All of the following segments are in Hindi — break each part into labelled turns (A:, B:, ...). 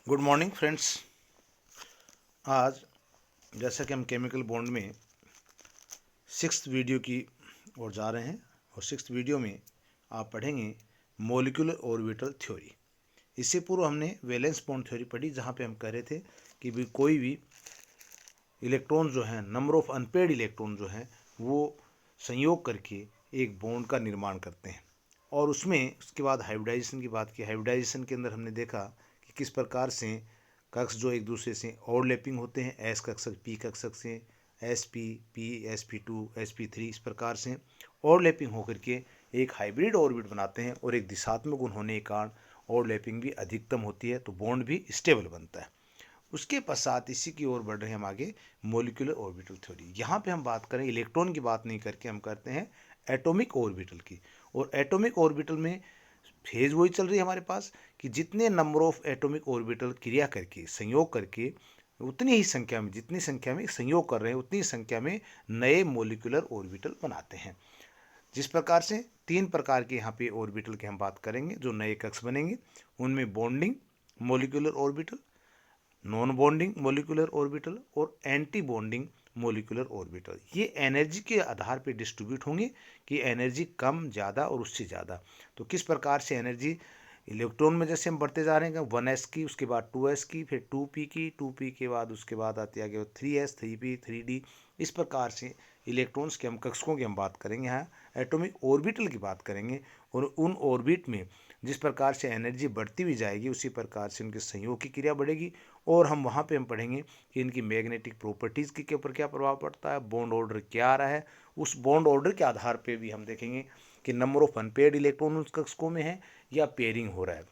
A: Good morning friends. आज जैसा कि हम केमिकल बॉन्ड में सिक्स्थ वीडियो की ओर जा रहे हैं और सिक्स्थ वीडियो में आप पढ़ेंगे मॉलिक्यूलर ऑर्बिटल थ्योरी। इससे पूर्व हमने वैलेंस बॉन्ड थ्योरी पढ़ी, जहाँ पे हम कह रहे थे कि भी कोई भी इलेक्ट्रॉन जो है, नंबर ऑफ अनपेड इलेक्ट्रॉन जो है, वो संयोग करके एक बॉन्ड का निर्माण करते हैं। और उसमें उसके बाद हाइब्रिडाइजेशन की बात की। हाइब्रिडाइजेशन के अंदर हमने देखा कि किस प्रकार से कक्ष जो एक दूसरे से ओवरलैपिंग होते हैं, एस कक्षक पी कक्षक से, s p s p two s p three, इस प्रकार से ओवरलैपिंग होकर के एक हाइब्रिड ऑर्बिट बनाते हैं और एक दिशात्मक गुण होने के कारण ओवरलैपिंग भी अधिकतम होती है, तो बॉन्ड भी स्टेबल बनता है। उसके पश्चात इसी की ओर बढ़ रहे हैं हम आगे, मोलिकुलर ऑर्बिटल थ्योरी। यहाँ पे हम बात करें इलेक्ट्रॉन की बात नहीं करके हम करते हैं एटॉमिक ऑर्बिटल की। और एटॉमिक ऑर्बिटल में फेज वही चल रही है हमारे पास कि जितने नंबर ऑफ एटॉमिक ऑर्बिटल क्रिया करके, संयोग करके, उतनी ही संख्या में, जितनी संख्या में संयोग कर रहे हैं उतनी संख्या में नए मोलिकुलर ऑर्बिटल बनाते हैं। जिस प्रकार से तीन प्रकार के यहाँ पे ऑर्बिटल की हम बात करेंगे जो नए कक्ष बनेंगे, उनमें bonding molecular orbital, non bonding molecular orbital और एंटी बॉन्डिंग मोलिकुलर ऑर्बिटल। ये एनर्जी के आधार पर डिस्ट्रीब्यूट होंगे कि एनर्जी कम, ज़्यादा और उससे ज़्यादा। तो किस प्रकार से एनर्जी इलेक्ट्रॉन में जैसे हम बढ़ते जा रहे हैं, 1s की, उसके बाद 2s की, फिर 2p की, 2p के बाद उसके बाद आती है आगे 3s, 3p, 3d। इस प्रकार से इलेक्ट्रॉन्स के हम कक्षकों की हम बात करेंगे, यहाँ एटॉमिक ऑर्बिटल की बात करेंगे। और उन ऑर्बिट में जिस प्रकार से एनर्जी बढ़ती हुई जाएगी उसी प्रकार से उनके संयोग की क्रिया बढ़ेगी। और हम वहाँ पे हम पढ़ेंगे कि इनकी मैग्नेटिक प्रॉपर्टीज़ के ऊपर क्या प्रभाव पड़ता है, बॉन्ड ऑर्डर क्या आ रहा है। उस बॉन्ड ऑर्डर के आधार पे भी हम देखेंगे कि नंबर ऑफ अनपेयर्ड इलेक्ट्रॉन उस कक्षकों में है या पेयरिंग हो रहा है,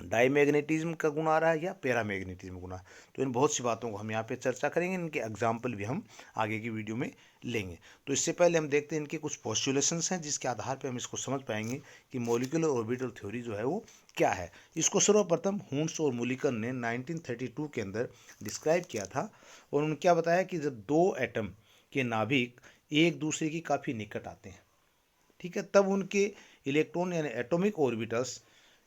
A: डाईमैग्नेटिज्म का गुण आ रहा है या पैरामैग्नेटिज्म गुण। तो इन बहुत सी बातों को हम यहाँ पे चर्चा करेंगे, इनके एग्जाम्पल भी हम आगे की वीडियो में लेंगे। तो इससे पहले हम देखते हैं इनके कुछ पोस्टुलेशंस हैं जिसके आधार पे हम इसको समझ पाएंगे कि मॉलिक्यूलर ऑर्बिटल थ्योरी जो है वो क्या है। इसको सर्वप्रथम हुंस और मुलिकन ने 1932 के अंदर डिस्क्राइब किया था। और उन्होंने क्या बताया कि जब दो एटम के नाभिक एक दूसरे की काफ़ी निकट आते हैं, ठीक है, तब उनके इलेक्ट्रॉन यानी एटॉमिक ऑर्बिटल्स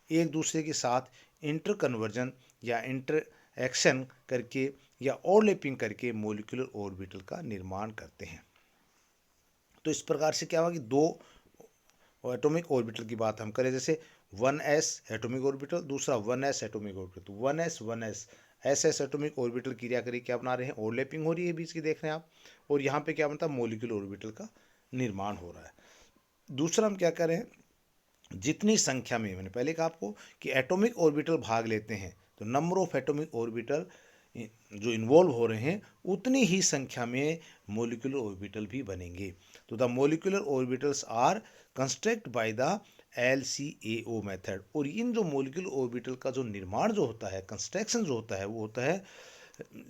A: एक दूसरे के साथ इंटर कन्वर्जन या इंटर एक्शन करके या ओवरलैपिंग करके मोलिकुलर ऑर्बिटल का निर्माण करते हैं। तो इस प्रकार से क्या हुआ कि दो एटॉमिक ऑर्बिटल की बात हम करें, जैसे 1s एटॉमिक ऑर्बिटल, दूसरा 1s एटॉमिक ऑर्बिटल, तो 1s एस एटॉमिक ऑर्बिटल क्रिया करी क्या बना रहे हैं, ओवरलैपिंग हो रही है बीच की, देख रहे हैं आप। और यहाँ पे क्या बनता है, मोलिकुलर ऑर्बिटल का निर्माण हो रहा है। दूसरा हम क्या करें, जितनी संख्या में, मैंने पहले कहा आपको कि एटॉमिक ऑर्बिटल भाग लेते हैं, तो नंबर ऑफ एटॉमिक ऑर्बिटल जो इन्वॉल्व हो रहे हैं उतनी ही संख्या में मोलिकुलर ऑर्बिटल भी बनेंगे। तो the molecular orbitals are construct by the LCAO method. और इन जो मोलिकुलर ऑर्बिटल का जो निर्माण जो होता है, कंस्ट्रक्शन जो होता है, वो होता है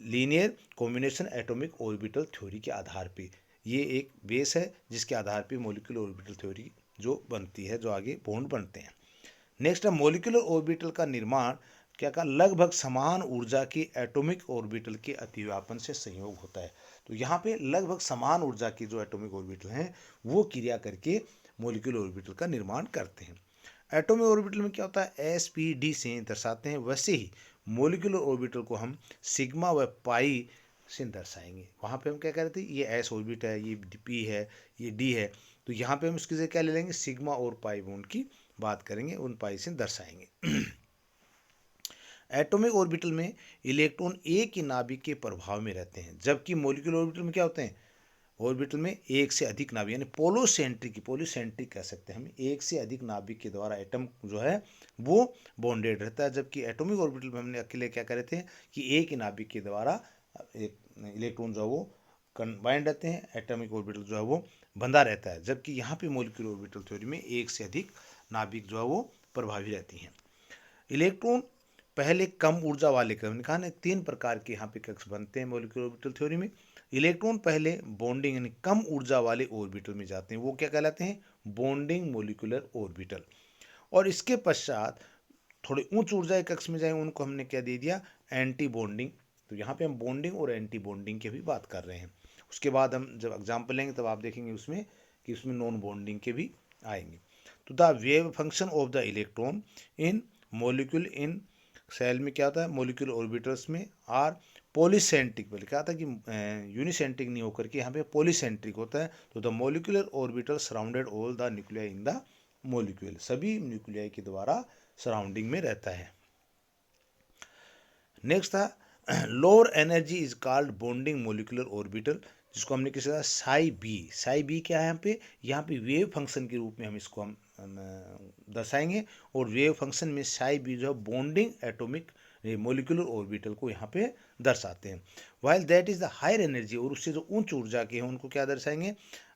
A: linear combination atomic orbital theory के आधार पे। ये एक बेस है जिसके आधार पे मोलिकुलर ऑर्बिटल थ्योरी जो बनती है, जो आगे बॉन्ड बनते हैं। नेक्स्ट है मोलिकुलर ऑर्बिटल का निर्माण क्या का लगभग समान ऊर्जा की एटॉमिक ऑर्बिटल के अतिव्यापन से संयोग होता है। तो यहाँ पे लगभग समान ऊर्जा की जो एटॉमिक ऑर्बिटल हैं वो क्रिया करके मोलिकुलर ऑर्बिटल का निर्माण करते हैं। एटॉमिक ऑर्बिटल में क्या होता है, SPD से दर्शाते हैं, वैसे ही मोलिकुलर ऑर्बिटल को हम सिग्मा व पाई से दर्शाएंगे। वहाँ पे हम क्या कह रहे थे, ये एस ऑर्बिट है, ये पी है, ये डी है, तो यहाँ पे हम इसकी जगह क्या ले लेंगे, सिग्मा और पाई बॉन्ड की बात करेंगे, उन पाई से दर्शाएंगे। एटॉमिक ऑर्बिटल में इलेक्ट्रॉन एक ही नाभिक के प्रभाव में रहते हैं, जबकि मोलिकुलर ऑर्बिटल में क्या होते हैं, ऑर्बिटल में एक से अधिक नाभिक यानी पोलोसेंट्रिक कह सकते हैं हम, एक से अधिक नाभिक के द्वारा एटम जो है वो बॉन्डेड रहता है। जबकि एटॉमिक ऑर्बिटल में हमने अकेले क्या करे थे कि एक ही नाभिक के द्वारा एक इलेक्ट्रॉन जो है वो कंबाइंड रहते हैं, एटॉमिक ऑर्बिटल जो है वो बंधा रहता है। जबकि यहाँ पे मोलिकुलर ऑर्बिटल थ्योरी में एक से अधिक नाभिक जो है वो प्रभावी रहती हैं। इलेक्ट्रॉन पहले कम ऊर्जा वाले कण, कहा ना तीन प्रकार के यहाँ पे कक्ष बनते हैं मोलिकुलर ऑर्बिटल थ्योरी में। इलेक्ट्रॉन पहले बॉन्डिंग यानी कम ऊर्जा वाले ऑर्बिटल में जाते हैं, वो क्या कहलाते हैं, बॉन्डिंग मोलिकुलर ऑर्बिटल। और इसके पश्चात थोड़े उच्च ऊर्जा के कक्ष में जाए, उनको हमने क्या दे दिया, एंटी बॉन्डिंग। तो यहाँ पे हम बॉन्डिंग और एंटी बॉन्डिंग की भी बात कर रहे हैं। उसके बाद हम जब एग्जाम्पल लेंगे तब आप देखेंगे उसमें कि उसमें नॉन बॉन्डिंग के भी आएंगे। तो the wave function of the electron in molecule in cell में क्या होता है, मोलिकुलर ऑर्बिटल्स में आर पॉलीसेंट्रिक, पहले क्या था कि यूनिसेंट्रिक नहीं होकर के यहाँ पे पॉलीसेंट्रिक होता है। तो the molecular orbital surrounded all the nuclei in the molecule, सभी न्यूक्लियाई के द्वारा सराउंडिंग में रहता है। नेक्स्ट था lower energy is called bonding molecular orbital, जिसको हमने किसी का साई बी। साई बी क्या है यहाँ पे वेव फंक्शन के रूप में हम इसको हम दर्शाएंगे, और वेव फंक्शन में साई बी जो है बॉन्डिंग एटॉमिक मोलिकुलर ऑर्बिटल को यहाँ पे दर्शाते हैं। While that is the higher energy, और उससे जो उच्च ऊर्जा के हैं उनको क्या दर्शाएंगे,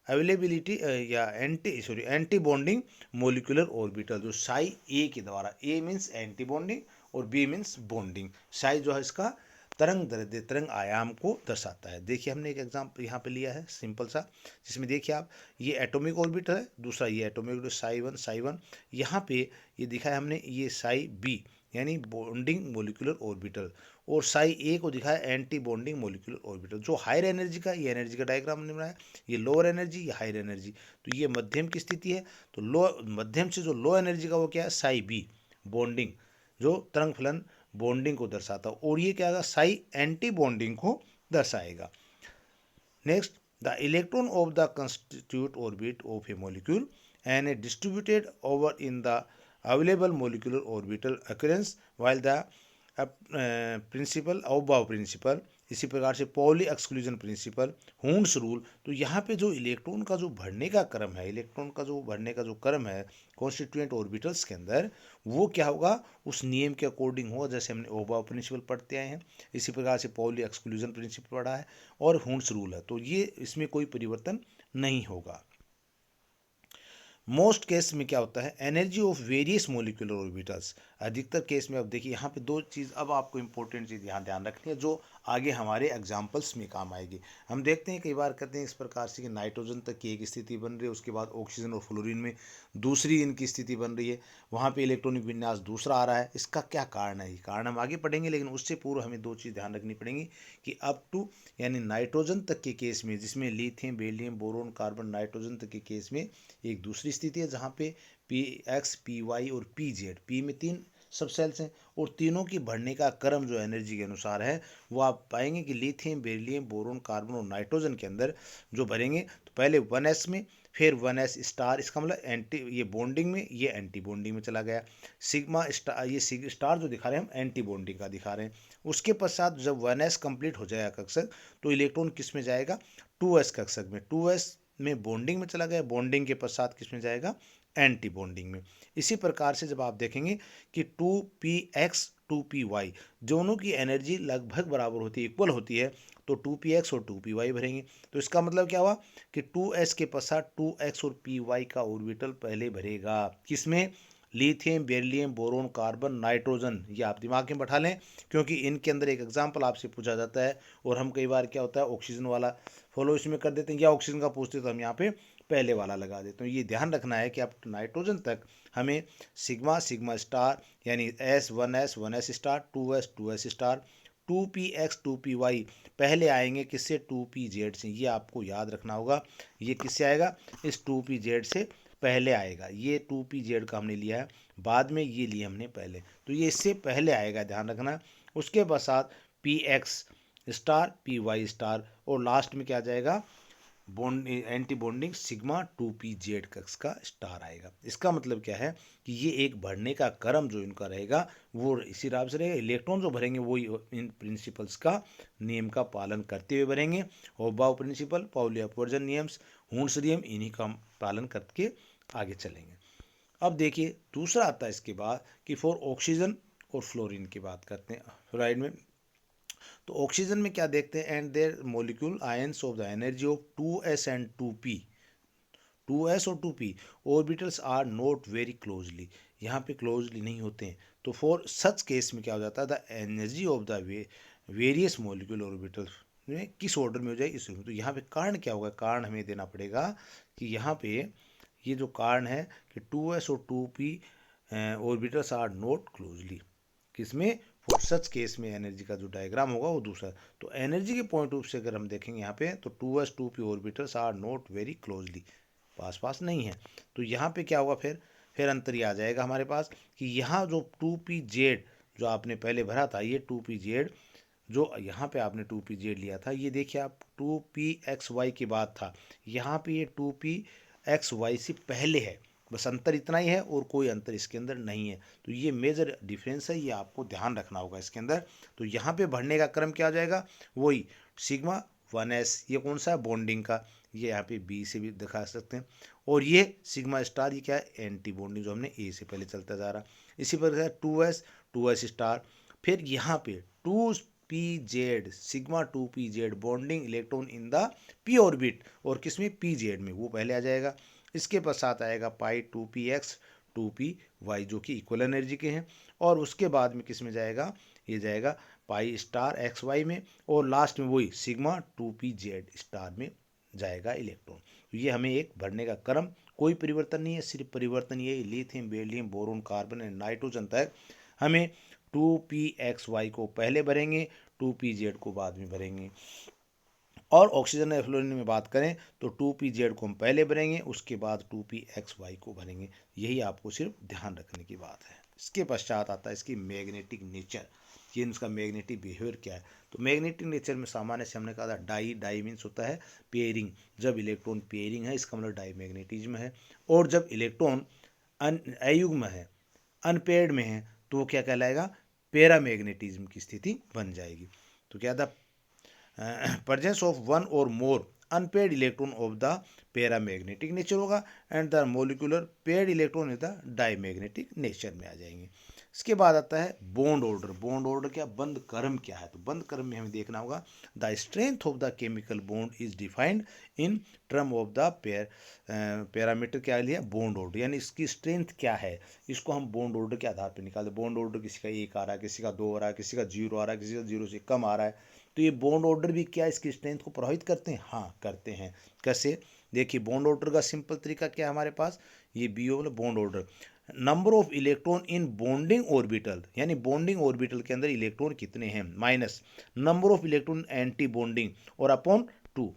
A: अवेलेबिलिटी या एंटी बॉन्डिंग मोलिकुलर ऑर्बिटल, जो साई ए के द्वारा, ए मीन्स एंटी बॉन्डिंग और बी मीन्स बॉन्डिंग। साई जो है इसका तरंग दैर्ध्य, तरंग आयाम को दर्शाता है। देखिए हमने एक एग्जाम्पल यहाँ पे लिया है सिंपल सा, जिसमें देखिए आप, ये एटॉमिक ऑर्बिटल है, दूसरा ये एटॉमिक साई वन, यहाँ पे ये दिखाया हमने ये साई बी यानी बॉन्डिंग मोलिकुलर ऑर्बिटल, और साई ए को दिखाया एंटी बॉन्डिंग मोलिकुलर ऑर्बिटल। जो हायर एनर्जी का, ये एनर्जी का डायग्राम हमने बनाया, ये लोअर एनर्जी, ये हायर एनर्जी, तो ये मध्यम की स्थिति है। तो लो मध्यम से जो लो एनर्जी का वो क्या है, साई बी बॉन्डिंग, जो तरंग फलन बॉन्डिंग को दर्शाता है, और ये क्या होगा, साई एंटी बॉन्डिंग को दर्शाएगा। Next, the electron of the constitute orbit of a molecule and a distributed over in the available molecular orbital accordance while the principal aufbau principal. इसी प्रकार से Pauli exclusion principle, Hund's rule. तो यहाँ पे जो इलेक्ट्रॉन का जो बढ़ने का क्रम है, इलेक्ट्रॉन का जो बढ़ने का जो क्रम है कॉन्स्टिट्यूएंट ऑर्बिटल्स के अंदर, वो क्या होगा, उस नियम के अकॉर्डिंग होगा, जैसे हमने ओबाव प्रिंसिपल पढ़ते आए हैं, इसी प्रकार से पॉली एक्सक्लूजन प्रिंसिपल पढ़ा है, और हुंड्स रूल है। तो ये इसमें कोई परिवर्तन नहीं होगा। मोस्ट केस में क्या होता है, energy of various molecular orbitals, अधिकतर केस में। अब देखिए यहाँ पे दो चीज़ अब आपको इंपॉर्टेंट चीज़ यहाँ ध्यान रखनी है, जो आगे हमारे एग्जाम्पल्स में काम आएगी। हम देखते हैं कई बार करते हैं इस प्रकार से कि नाइट्रोजन तक की एक स्थिति बन रही है, उसके बाद ऑक्सीजन और फ्लोरीन में दूसरी इनकी स्थिति बन रही है, वहाँ पे इलेक्ट्रॉनिक विन्यास दूसरा आ रहा है। इसका क्या कारण है, ये कारण हम आगे पढ़ेंगे, लेकिन उससे पूर्व हमें दो चीज़ ध्यान रखनी पड़ेंगी कि अप टू यानी नाइट्रोजन तक के केस में, जिसमें lithium, beryllium, boron, carbon, nitrogen तक के केस में एक दूसरी स्थिति है, जहाँ पे पी एक्स, पी वाई और पी जेड, पी में 3 सब सेल्स हैं, और तीनों की बढ़ने का क्रम जो एनर्जी के अनुसार है, वो आप पाएंगे कि लिथियम, बेरिलियम, बोरोन, कार्बन और नाइट्रोजन के अंदर जो भरेंगे, तो पहले 1s में, फिर 1s स्टार, इसका मतलब एंटी, ये बॉन्डिंग में, ये एंटी बॉन्डिंग में चला गया। सिग्मा स्टार, ये स्टार जो दिखा रहे हैं हम एंटी बॉन्डिंग का दिखा रहे हैं। उसके पश्चात जब 1s कंप्लीट हो जाएगा कक्षक, तो इलेक्ट्रॉन किस में जाएगा, 2s कक्षक में, 2s में बॉन्डिंग में चला गया, बॉन्डिंग के पश्चात किस में जाएगा, एंटी बॉन्डिंग में। इसी प्रकार से जब आप देखेंगे कि 2px 2py दोनों की एनर्जी लगभग बराबर होती है, इक्वल होती है, तो 2px और 2py भरेंगे। तो इसका मतलब क्या हुआ कि 2s के पश्चात 2x और py का ऑर्बिटल पहले भरेगा, किसमें, lithium, beryllium, boron, carbon, nitrogen. ये आप दिमाग में बैठा लें, क्योंकि इनके अंदर एक एग्जाम्पल आपसे पूछा जाता है, और हम कई बार क्या होता है ऑक्सीजन वाला फॉलो इसमें कर देते हैं, या ऑक्सीजन का पूछते तो हम यहाँ पे पहले वाला लगा देते हैं। ये ध्यान रखना है कि आप नाइट्रोजन तक हमें सिग्मा, सिग्मा स्टार यानी S1s star, 2s star, 2px 2py पहले आएंगे, किससे, 2pz से। ये आपको याद रखना होगा, ये किससे आएगा, इस 2pz से पहले आएगा। ये 2pz का हमने लिया है, बाद में ये लिए हमने पहले, तो ये इससे पहले आएगा, ध्यान रखना। उसके पश्चात px स्टार, py स्टार, और लास्ट में क्या जाएगा, bond anti bonding sigma 2pz कक्ष का स्टार आएगा। इसका मतलब क्या है कि ये एक बढ़ने का क्रम जो इनका रहेगा वो इसी राब से रहेगा। इलेक्ट्रॉन जो भरेंगे वो इन प्रिंसिपल्स का नियम का पालन करते हुए भरेंगे, ओबाव प्रिंसिपल, पाउली अपवर्जन नियम्स, हुंड्स नियम, इन्हीं का पालन करके आगे चलेंगे। अब देखिए दूसरा आता है इसके बाद कि फॉर ऑक्सीजन और फ्लोरीन की बात करते हैं फ्लोराइड में। तो ऑक्सीजन में क्या देखते हैं, and their molecule ions of the energy of 2s and 2p, 2s और 2p orbitals are not very closely, यहाँ पे क्लोजली नहीं होते हैं। तो फॉर सच केस में क्या हो जाता है, the energy of the various molecule orbitals में किस ऑर्डर में हो जाए, इस में। तो यहाँ पे कारण क्या होगा, कारण हमें देना पड़ेगा कि यहाँ पे ये जो कारण है कि 2s और 2p orbitals are not closely, किसमें, फॉर सच केस में एनर्जी का जो डायग्राम होगा वो दूसरा। तो एनर्जी के पॉइंट ऑफ से अगर हम देखेंगे यहाँ पे, तो 2s 2p orbitals are not very closely, पास पास नहीं है। तो यहाँ पे क्या होगा, फिर अंतर ये आ जाएगा हमारे पास कि यहाँ जो 2pz जो आपने पहले भरा था ये 2pz, जो यहाँ पे आपने 2pz लिया था, ये देखिए आप 2pxy के बाद था, यहाँ पे ये 2pxy से पहले है, बस अंतर इतना ही है और कोई अंतर इसके अंदर नहीं है। तो ये मेजर डिफरेंस है, ये आपको ध्यान रखना होगा इसके अंदर। तो यहाँ पे भरने का क्रम क्या आ जाएगा, वही सिग्मा 1s, ये कौन सा है, बॉन्डिंग का, ये यहाँ पे बी से भी दिखा सकते हैं। और ये सिग्मा स्टार, ये क्या है, एंटी बॉन्डिंग, जो हमने ए से पहले चलता जा रहा। इसी प्रकार 2s स्टार, फिर यहाँ पे 2pz, sigma 2pz bonding electron in the P orbit, और किसमें, pz में, वो पहले आ जाएगा। इसके पश्चात आएगा पाई 2px 2py, जो कि इक्वल एनर्जी के हैं, और उसके बाद में किस में जाएगा, ये जाएगा पाई स्टार xy में, और लास्ट में वही सिग्मा 2pz स्टार में जाएगा इलेक्ट्रॉन। तो ये हमें एक भरने का क्रम, कोई परिवर्तन नहीं है, सिर्फ परिवर्तन ये lithium, beryllium, boron, carbon and nitrogen तक हमें 2pxy को पहले भरेंगे, 2pz को बाद में भरेंगे। और ऑक्सीजन और फ्लोरीन में बात करें तो 2pz को हम पहले भरेंगे, उसके बाद 2pxy को भरेंगे। यही आपको सिर्फ ध्यान रखने की बात है। इसके पश्चात आता है इसकी मैग्नेटिक नेचर, ये इसका मैग्नेटिक बिहेवियर क्या है। तो मैग्नेटिक नेचर में सामान्य से हमने कहा था डाई मीन्स होता है पेयरिंग, जब इलेक्ट्रॉन पेयरिंग है इसका मतलब डाई मैग्नेटिज्म है। और जब इलेक्ट्रॉन अयुग्म है, अनपेयर्ड में है, तो वो क्या कहलाएगा, पैरामैग्नेटिज्म की स्थिति बन जाएगी। तो क्या था, presence of one or more unpaired electron of the paramagnetic nature होगा, and the molecular paired electron is the diamagnetic nature में आ जाएंगे। इसके बाद आता है बॉन्ड ऑर्डर। बॉन्ड ऑर्डर क्या, बंध क्रम क्या है, तो बंध क्रम में हमें देखना होगा the strength of the chemical bond is defined in term of the parameter क्या लिया, बॉन्ड ऑर्डर, यानी इसकी स्ट्रेंथ क्या है, इसको हम बॉन्ड ऑर्डर के आधार पर निकालते। बॉन्ड ऑर्डर किसी का 1 आ रहा है, किसी का 2 आ रहा है, किसी का 0 आ रहा है, किसी का 0 से कम आ रहा है। तो ये बॉन्ड ऑर्डर भी क्या इसकी स्ट्रेंथ को प्रभावित करते हैं, हाँ करते हैं। कैसे, देखिए बॉन्ड ऑर्डर का सिंपल तरीका क्या है हमारे पास, ये B O bond order, number of electron in bonding orbital, यानी बॉन्डिंग ऑर्बिटल के अंदर इलेक्ट्रॉन कितने हैं, minus number of electron anti bonding, और upon 2,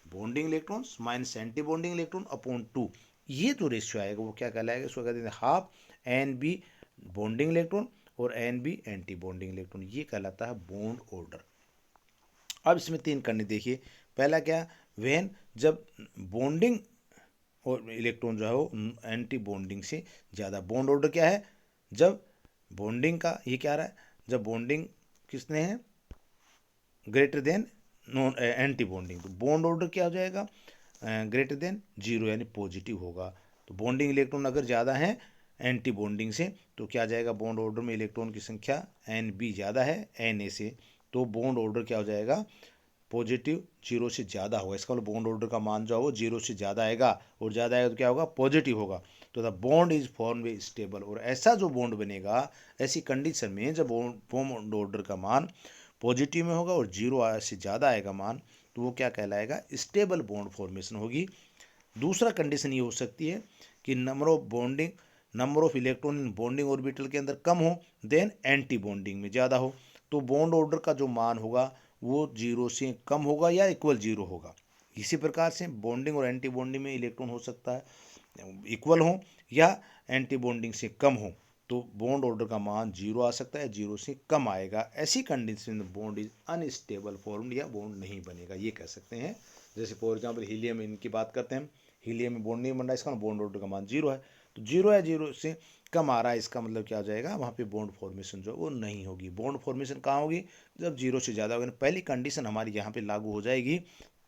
A: bonding electrons minus anti bonding electron upon 2, ये जो रेशियो आएगा वो क्या कहलाएगा, इसको कहते हैं half N B bonding electron और N B anti bonding electron, ये कहलाता है बॉन्ड ऑर्डर। अब इसमें 3 करने देखिए, पहला क्या, वेन जब बॉन्डिंग और इलेक्ट्रॉन जो है वो एंटी बॉन्डिंग से ज़्यादा, बॉन्ड ऑर्डर क्या है, जब बॉन्डिंग का ये क्या रहा है, जब बॉन्डिंग किसने है greater than non anti bonding, तो बॉन्ड ऑर्डर क्या हो जाएगा, ग्रेटर देन 0 यानी पॉजिटिव होगा। तो बॉन्डिंग इलेक्ट्रॉन अगर ज़्यादा है एंटी बॉन्डिंग से, तो क्या जाएगा, बॉन्ड ऑर्डर में इलेक्ट्रॉन की संख्या एन बी ज़्यादा है एन ए से, तो बॉन्ड ऑर्डर क्या हो जाएगा, पॉजिटिव, 0 से ज़्यादा होगा। इसका मतलब बॉन्ड ऑर्डर का मान जो है वो 0 से ज़्यादा आएगा, और ज़्यादा आएगा तो क्या होगा, पॉजिटिव होगा। तो the bond is form way stable, और ऐसा जो बॉन्ड बनेगा, ऐसी कंडीशन में जब बॉन्ड ऑर्डर का मान पॉजिटिव में होगा और 0 से ज़्यादा आएगा मान, तो वो क्या कहलाएगा, स्टेबल बॉन्ड फॉर्मेशन होगी। दूसरा कंडीशन ये हो सकती है कि number of electron in bonding orbital के अंदर कम हो, देन एंटी बॉन्डिंग में ज़्यादा हो, तो बॉन्ड ऑर्डर का जो मान होगा वो 0 से कम होगा या इक्वल 0 होगा। इसी प्रकार से बॉन्डिंग और एंटी बॉन्डिंग में इलेक्ट्रॉन हो सकता है इक्वल हो या एंटी बॉन्डिंग से कम हो, तो बॉन्ड ऑर्डर का मान 0 आ सकता है, 0 से कम आएगा। ऐसी कंडीशन में बॉन्ड इज अनस्टेबल फॉर्म्ड, या बॉन्ड नहीं बनेगा, ये कह सकते हैं। जैसे फॉर एग्जाम्पल हीलियम इनकी बात करते हैं, हीलियम में बॉन्ड नहीं बन रहा है, इसका बॉन्ड ऑर्डर का मान 0 है, तो 0 या 0 से कम आ रहा है, इसका मतलब क्या हो जाएगा, वहाँ पे बॉन्ड फॉर्मेशन जो वो नहीं होगी। बॉन्ड फॉर्मेशन कहाँ होगी, जब 0 से ज़्यादा होगा, पहली कंडीशन हमारी यहाँ पे लागू हो जाएगी,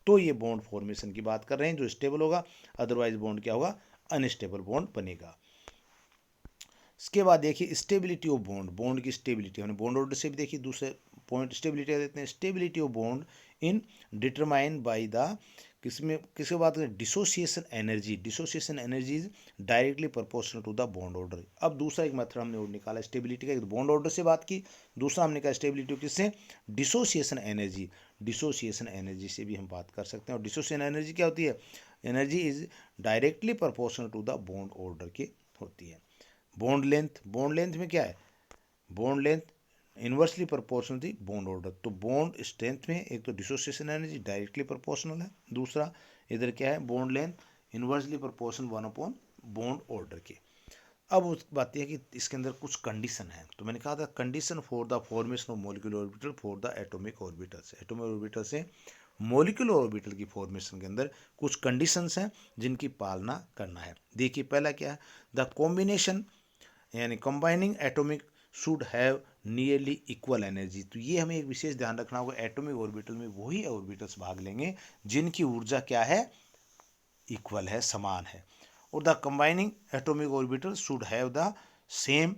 A: तो ये बॉन्ड फॉर्मेशन की बात कर रहे हैं जो स्टेबल होगा, अदरवाइज बॉन्ड क्या होगा, अनस्टेबल बॉन्ड बनेगा। इसके बाद देखिए स्टेबिलिटी ऑफ बॉन्ड, बॉन्ड की स्टेबिलिटी हमने बॉन्ड ऑर्डर से भी देखी, दूसरे पॉइंट स्टेबिलिटी देते हैं। Stability of bond in determine by the किसके बात करें, dissociation energy, dissociation energy is directly proportional to the bond order. अब दूसरा एक मेथड हमने और निकाला स्टेबिलिटी का, एक बॉन्ड ऑर्डर से बात की, दूसरा हमने कहा स्टेबिलिटी किससे, डिसोसिएशन एनर्जी, डिसोसिएशन एनर्जी से भी हम बात कर सकते हैं। और डिसोसिएशन एनर्जी क्या होती है, energy is directly proportional to the bond order के होती है। बॉन्ड लेंथ, बॉन्ड लेंथ में क्या है, बॉन्ड लेंथ इन्वर्सली प्रोपोर्शनल थी बॉन्ड ऑर्डर, तो बॉन्ड स्ट्रेंथ में एक तो डिसोसिएशन एनर्जी डायरेक्टली प्रोपोर्शनल है, दूसरा इधर क्या है, bond length inversely proportional 1 upon bond order के। अब उस बात यह है कि इसके अंदर कुछ कंडीशन है। तो मैंने कहा था condition for the formation of molecular orbital for the atomic orbital. Atomic orbital से मॉलिक्यूलर ऑर्बिटल की फॉर्मेशन के अंदर कुछ कंडीशंस हैं जिनकी पालना करना है। देखिए पहला क्या है, द कॉम्बिनेशन यानी combining atomic should have nearly equal energy. तो ये हमें एक विशेष ध्यान रखना होगा, एटॉमिक ऑर्बिटल में वही ऑर्बिटल्स भाग लेंगे जिनकी ऊर्जा क्या है, इक्वल है, समान है। और the combining atomic orbital should have the same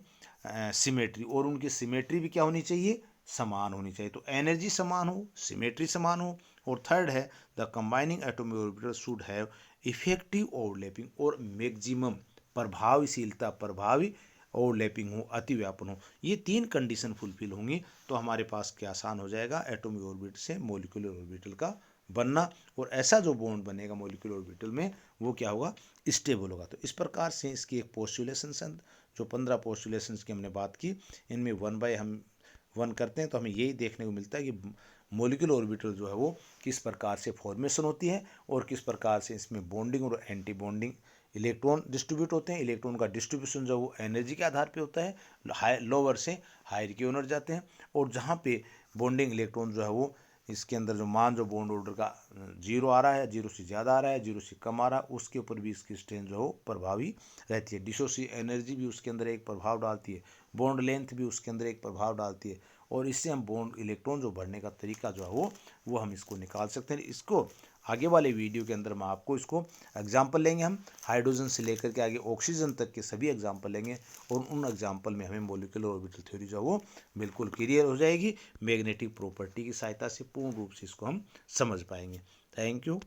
A: symmetry, और उनकी सिमेट्री भी क्या होनी चाहिए, समान होनी चाहिए। तो एनर्जी समान हो, सिमेट्री समान हो। और थर्ड है the combining atomic orbital should have effective overlapping, और मैक्सिमम प्रभावशीलता, प्रभावी ओवरलैपिंग हो, अतिव्यापन हो। ये तीन कंडीशन फुलफिल होंगी तो हमारे पास क्या आसान हो जाएगा, एटॉमिक ऑर्बिटल से मॉलिक्यूलर ऑर्बिटल का बनना। और ऐसा जो बॉन्ड बनेगा मॉलिक्यूलर ऑर्बिटल में वो क्या होगा, स्टेबल होगा। तो इस प्रकार से इसकी एक पोस्टुलेशंस है, जो 15 पोस्टुलेशंस की हमने बात की, इनमें 1/1 करते हैं तो हमें यही देखने को मिलता है कि मॉलिक्यूलर ऑर्बिटल जो है वो किस प्रकार से फॉर्मेशन होती है और किस प्रकार से इसमें बॉन्डिंग और एंटी बॉन्डिंग इलेक्ट्रॉन डिस्ट्रीब्यूट होते हैं। इलेक्ट्रॉन का डिस्ट्रीब्यूशन जो वो एनर्जी के आधार पे होता है, हाई लोअर से हायर की ओर जाते हैं। और जहाँ पे बॉन्डिंग इलेक्ट्रॉन जो है वो इसके अंदर जो मान जो बॉन्ड ऑर्डर का 0 आ रहा है, 0 से ज़्यादा आ रहा है, 0 से कम आ रहा है, उसके ऊपर भी इसकी स्ट्रेंथ जो है वो प्रभावी रहती है। डिसोसिएशन एनर्जी भी उसके अंदर एक प्रभाव डालती है, बॉन्ड लेंथ भी उसके अंदर एक प्रभाव डालती है। और इससे हम बॉन्ड इलेक्ट्रॉन जो बढ़ने का तरीका जो है वो हम इसको निकाल सकते हैं। इसको आगे वाले वीडियो के अंदर मैं आपको इसको एग्जाम्पल लेंगे, हम हाइड्रोजन से लेकर के आगे ऑक्सीजन तक के सभी एग्जाम्पल लेंगे, और उन एग्जाम्पल में हमें मॉलिक्यूलर ऑर्बिटल थ्योरी जो है वो बिल्कुल क्लियर हो जाएगी। मैग्नेटिक प्रॉपर्टी की सहायता से पूर्ण रूप से इसको हम समझ पाएंगे। Thank you.